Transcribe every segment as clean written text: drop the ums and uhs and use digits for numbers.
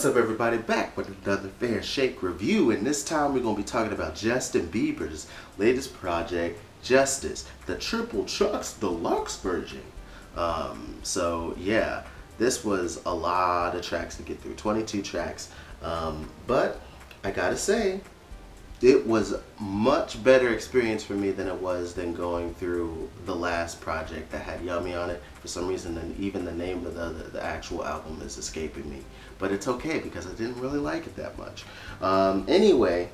What's up, everybody? Back with another Fair Shake review, and this time we're going to be talking about Justin Bieber's latest project, Justice, the Triple Trucks Deluxe version. So yeah, this was a lot of tracks to get through, 22 tracks, but I gotta say, it was a much better experience for me than going through the last project that had Yummy on it. For some reason, and even the name of the actual album is escaping me. But it's okay because I didn't really like it that much. Anyway,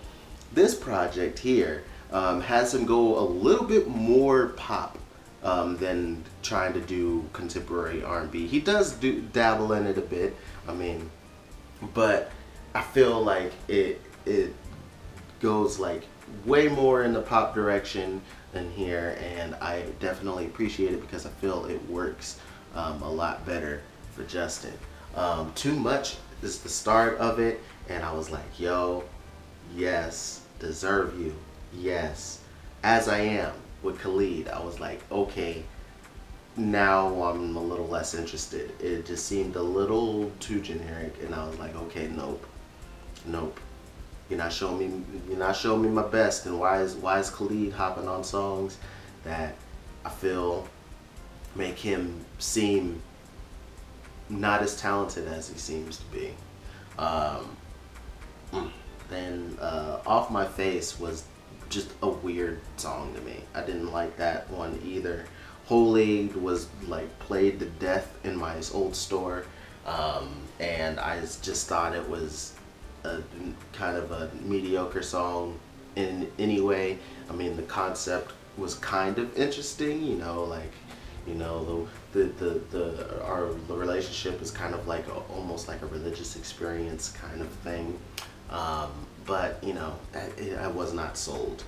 this project here has him go a little bit more pop than trying to do contemporary R&B. He does dabble in it a bit. I mean, but I feel like it goes like way more in the pop direction than here, and I definitely appreciate it because I feel it works a lot better for Justin. Too Much is the start of it, and I was like, yo, yes, Deserve You, yes. As I Am with Khalid, I was like, okay, now I'm a little less interested. It just seemed a little too generic, and I was like, okay, nope. You're not showing me my best. And why is Khalid hopping on songs that I feel make him seem not as talented as he seems to be? Then Off My Face was just a weird song to me. I didn't like that one either. Holy was like played to death in my old store, and I just thought it was a kind of a mediocre song in any way. I mean, the concept was kind of interesting, the relationship is kind of like almost like a religious experience kind of thing, but I was not sold.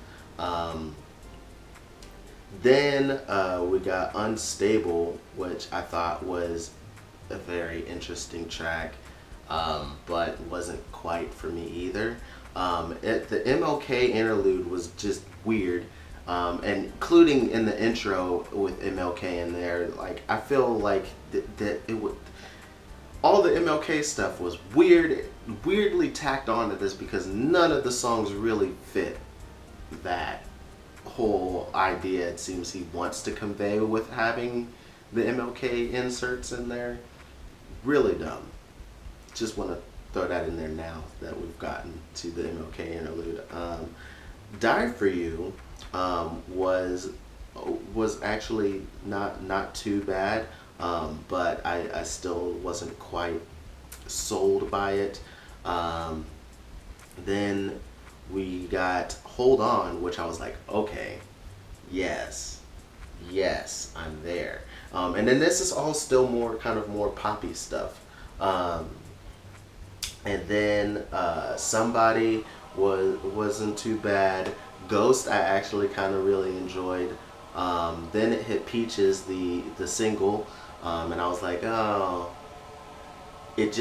Then we got Unstable, which I thought was a very interesting track, but wasn't quite for me either. The MLK interlude was just weird, and including in the intro with MLK in there, like I feel like that it would. All the MLK stuff was weirdly tacked onto this because none of the songs really fit that whole idea it seems he wants to convey with having the MLK inserts in there. Really dumb. Just want to throw that in there now that we've gotten to the MLK interlude. Die For You was actually not too bad, but I still wasn't quite sold by it. Then we got Hold On, which I was like, okay, yes, I'm there. And then this is all still more poppy stuff. And then Somebody wasn't too bad. Ghost I actually kind of really enjoyed. Then it hit Peaches, the single, and I was like, oh, it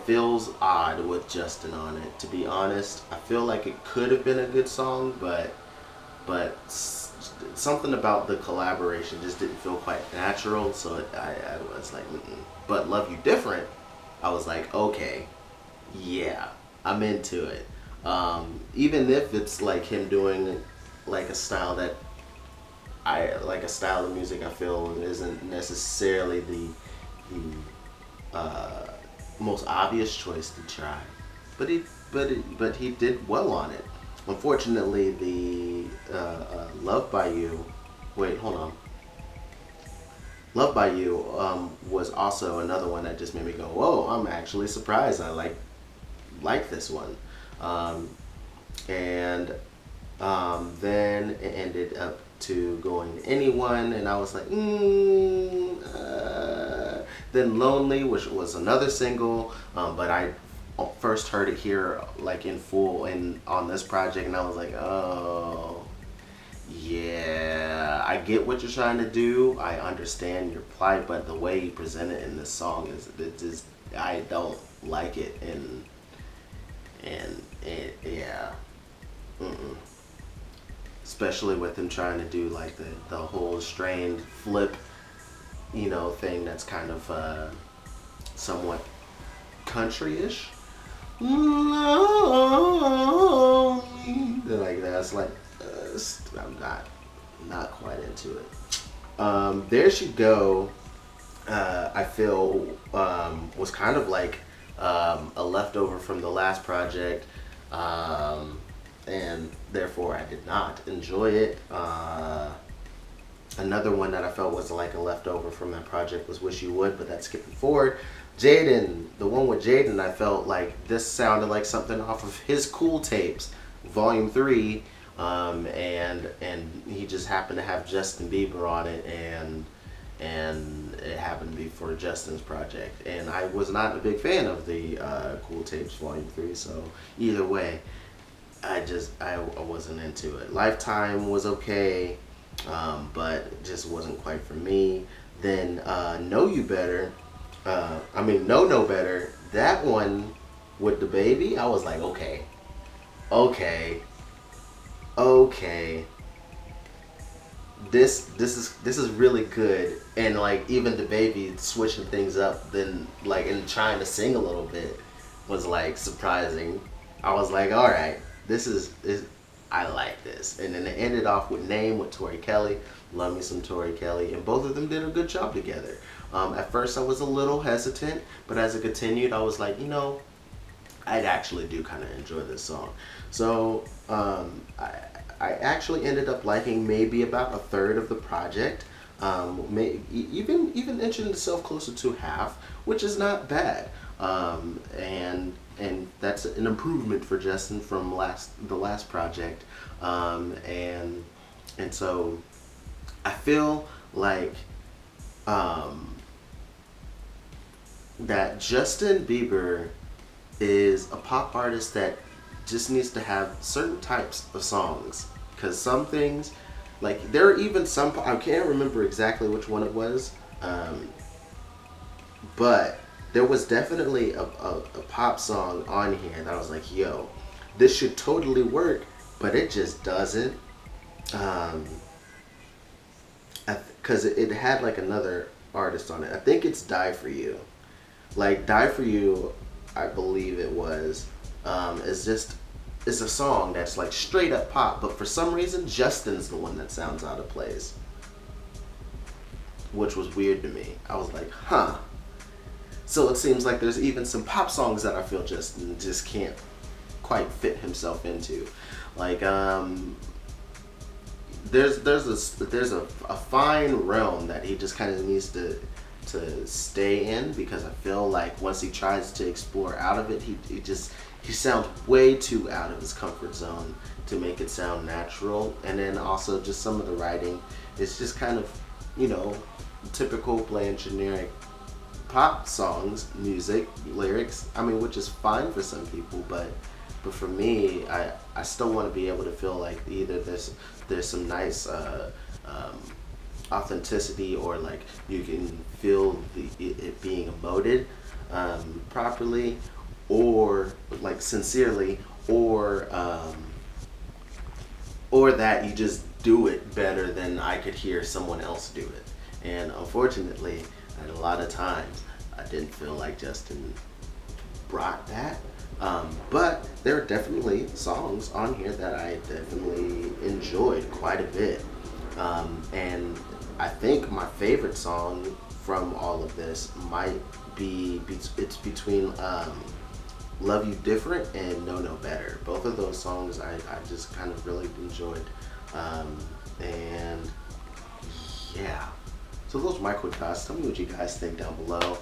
feels odd with Justin on it. To be honest, I feel like it could have been a good song, but something about the collaboration just didn't feel quite natural. So I was like, mm-mm. But Love You Different, I was like, okay, yeah, I'm into it. Even if it's like him doing like a style that a style of music I feel isn't necessarily the most obvious choice to try, but he did well on it. Unfortunately, the Love by You, Love by You was also another one that just made me go, whoa, I'm actually surprised I like this one. And then it ended up to going Anyone, and I was like, then Lonely, which was another single, but I first heard it here like in full and on this project, and I was like, oh yeah, I get what you're trying to do, I understand your plight, but the way you present it in this song is I don't like it, and yeah, especially with him trying to do like the whole strained flip, thing that's kind of somewhat country-ish. lonely. Like that's like I'm not quite into it. There She Go. I feel was kind of like a leftover from the last project, and therefore I did not enjoy it. Another one that I felt was like a leftover from that project was Wish You Would, but that's skipping forward. Jaden, the one with Jaden, I felt like this sounded like something off of his Cool Tapes, Volume 3, and he just happened to have Justin Bieber on it, and it happened to be for Justin's project. And I was not a big fan of the Cool Tapes Volume 3, so either way, I wasn't into it. Lifetime was okay, but just wasn't quite for me. Then Know You Better, Know Better, that one with the baby, I was like, okay, okay, okay. This is really good, and like even the baby switching things up, then like and trying to sing a little bit was like surprising. I was like, all right, this I like this. And then it ended off with Name with Tori Kelly. Love me some Tori Kelly, and both of them did a good job together. At first I was a little hesitant, but as it continued, I was like, I actually do kind of enjoy this song. So I actually ended up liking maybe about a third of the project. Even inching itself closer to half, which is not bad. And that's an improvement for Justin from the last project. And so I feel like that Justin Bieber is a pop artist that just needs to have certain types of songs, because some things, like there are even some, I can't remember exactly which one it was, but there was definitely a pop song on here that I was like, yo, this should totally work, but it just doesn't, because it had like another artist on it. I think it's Die For You. Like Die For You, I believe it was, is a song that's like straight up pop, but for some reason Justin's the one that sounds out of place, which was weird to me. I was like, huh. So it seems like there's even some pop songs that I feel Justin just can't quite fit himself into. Like there's a fine realm that he just kind of needs to stay in, because I feel like once he tries to explore out of it, he sounds way too out of his comfort zone to make it sound natural. And then also just some of the writing, it's just kind of, typical bland generic pop songs, music, lyrics. I mean, which is fine for some people, but for me, I still want to be able to feel like either there's some nice authenticity, or like you can feel it being emoted properly, or like sincerely, or that you just do it better than I could hear someone else do it. And unfortunately, at a lot of times, I didn't feel like Justin brought that. But there are definitely songs on here that I definitely enjoyed quite a bit. And I think my favorite song from all of this might be, it's between Love You Different and No Better. Both of those songs I just kind of really enjoyed. And yeah. So those are my quick thoughts. Tell me what you guys think down below.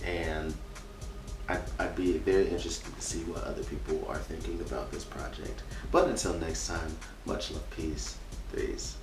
And I'd be very interested to see what other people are thinking about this project. But until next time, much love, peace, peace.